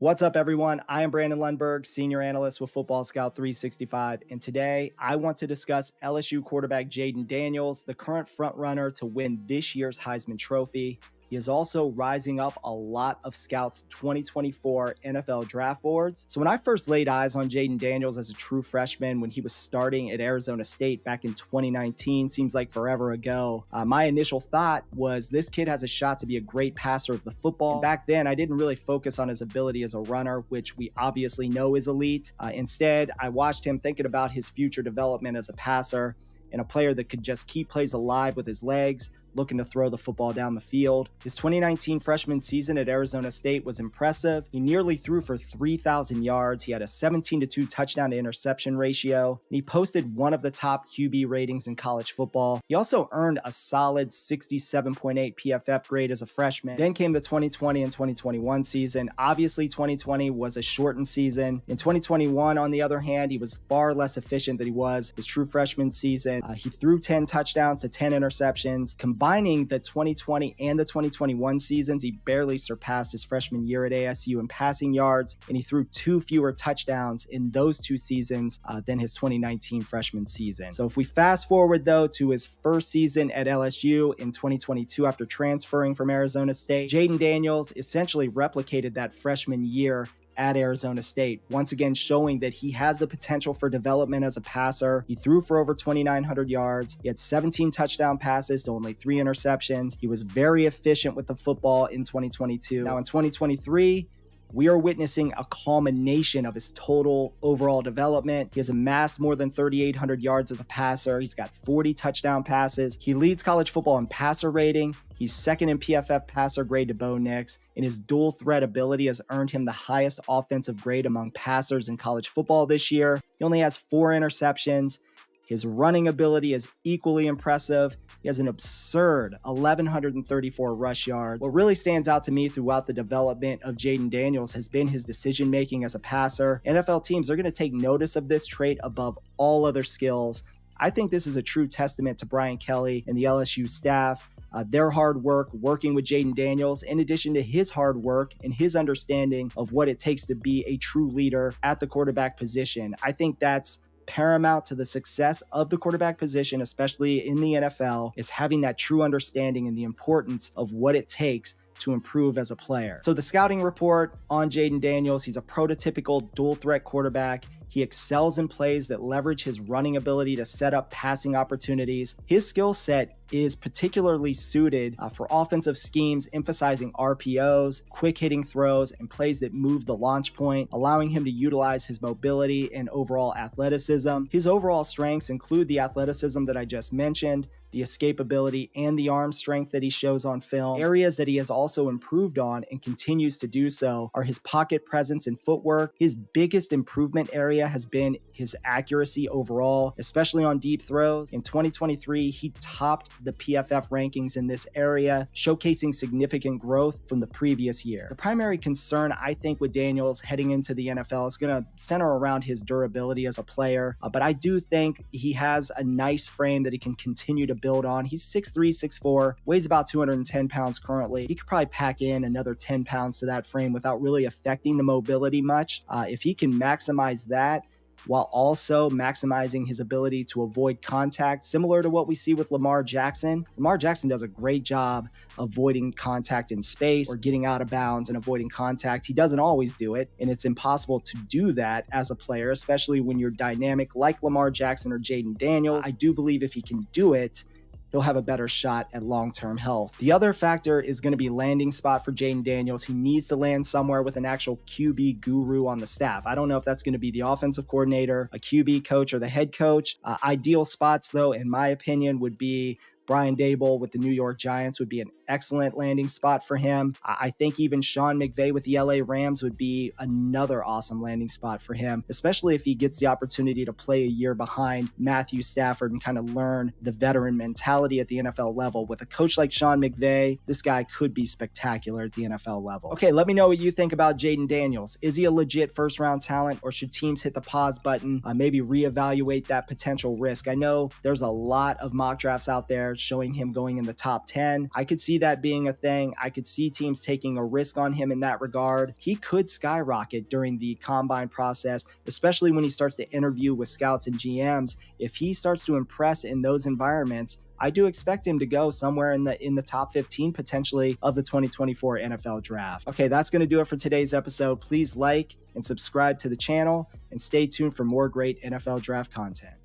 What's up, everyone? I am Brandon Lundberg, Senior Analyst with Football Scout 365, and today I want to discuss LSU quarterback Jayden Daniels, the current frontrunner to win this year's Heisman Trophy. He is also rising up a lot of scouts' 2024 NFL draft boards. So when I first laid eyes on Jayden Daniels as a true freshman when he was starting at Arizona State back in 2019, seems like forever ago, my initial thought was this kid has a shot to be a great passer of the football. And back then, I didn't really focus on his ability as a runner, which we obviously know is elite. Instead, I watched him thinking about his future development as a passer and a player that could just keep plays alive with his legs, looking to throw the football down the field. His 2019 freshman season at Arizona State was impressive. He nearly threw for 3,000 yards. He had a 17-2 touchdown to interception ratio. And he posted one of the top QB ratings in college football. He also earned a solid 67.8 PFF grade as a freshman. Then came the 2020 and 2021 season. Obviously, 2020 was a shortened season. In 2021, on the other hand, he was far less efficient than he was his true freshman season. He threw 10 touchdowns to 10 interceptions. Combining the 2020 and the 2021 seasons, he barely surpassed his freshman year at ASU in passing yards, and he threw 2 fewer touchdowns in those 2 seasons than his 2019 freshman season. So if we fast forward, though, to his first season at LSU in 2022 after transferring from Arizona State, Jayden Daniels essentially replicated that freshman year at Arizona State, once again showing that he has the potential for development as a passer. He threw for over 2,900 yards. He had 17 touchdown passes to only 3 interceptions. He was very efficient with the football in 2022. Now in 2023, we are witnessing a culmination of his total overall development. He has amassed more than 3,800 yards as a passer. He's got 40 touchdown passes. He leads college football in passer rating. He's second in PFF passer grade to Bo Nix, and his dual threat ability has earned him the highest offensive grade among passers in college football this year. He only has 4 interceptions. His running ability is equally impressive. He has an absurd 1,134 rush yards. What really stands out to me throughout the development of Jayden Daniels has been his decision-making as a passer. NFL teams are going to take notice of this trait above all other skills. I think this is a true testament to Brian Kelly and the LSU staff. Their hard work working with Jayden Daniels, in addition to his hard work and his understanding of what it takes to be a true leader at the quarterback position. I think that's paramount to the success of the quarterback position, especially in the NFL, is having that true understanding and the importance of what it takes to improve as a player. So the scouting report on Jayden Daniels, he's a prototypical dual threat quarterback. He excels in plays that leverage his running ability to set up passing opportunities. His skill set is particularly suited for offensive schemes emphasizing RPOs, quick hitting throws, and plays that move the launch point, allowing him to utilize his mobility and overall athleticism. His overall strengths include the athleticism that I just mentioned, the escapability, and the arm strength that he shows on film. Areas that he has also improved on and continues to do so are his pocket presence and footwork. His biggest improvement area has been his accuracy overall, especially on deep throws. In 2023, he topped the PFF rankings in this area, showcasing significant growth from the previous year. The primary concern, I think, with Daniels heading into the NFL is going to center around his durability as a player, but I do think he has a nice frame that he can continue to build on. He's 6'3", 6'4", weighs about 210 pounds currently. He could probably pack in another 10 pounds to that frame without really affecting the mobility much. If he can maximize that, while also maximizing his ability to avoid contact, similar to what we see with Lamar Jackson. Lamar Jackson does a great job avoiding contact in space or getting out of bounds and avoiding contact. He doesn't always do it, and it's impossible to do that as a player, especially when you're dynamic like Lamar Jackson or Jayden Daniels. I do believe if he can do it, he'll have a better shot at long-term health. The other factor is going to be landing spot for Jayden Daniels. He needs to land somewhere with an actual QB guru on the staff. I don't know if that's going to be the offensive coordinator, a QB coach, or the head coach. Ideal spots, though, in my opinion, would be Brian Daboll with the New York Giants would be an excellent landing spot for him. I think even Sean McVay with the LA Rams would be another awesome landing spot for him, especially if he gets the opportunity to play a year behind Matthew Stafford and kind of learn the veteran mentality at the NFL level. With a coach like Sean McVay, this guy could be spectacular at the NFL level. Okay, let me know what you think about Jayden Daniels. Is he a legit first-round talent, or should teams hit the pause button, maybe reevaluate that potential risk? I know there's a lot of mock drafts out there showing him going in the top 10. I could see that being a thing. I could see teams taking a risk on him in that regard. He could skyrocket during the combine process, especially when he starts to interview with scouts and GMs. If he starts to impress in those environments, I do expect him to go somewhere in the top 15 potentially of the 2024 NFL draft. Okay, that's going to do it for today's episode. Please like and subscribe to the channel and stay tuned for more great NFL draft content.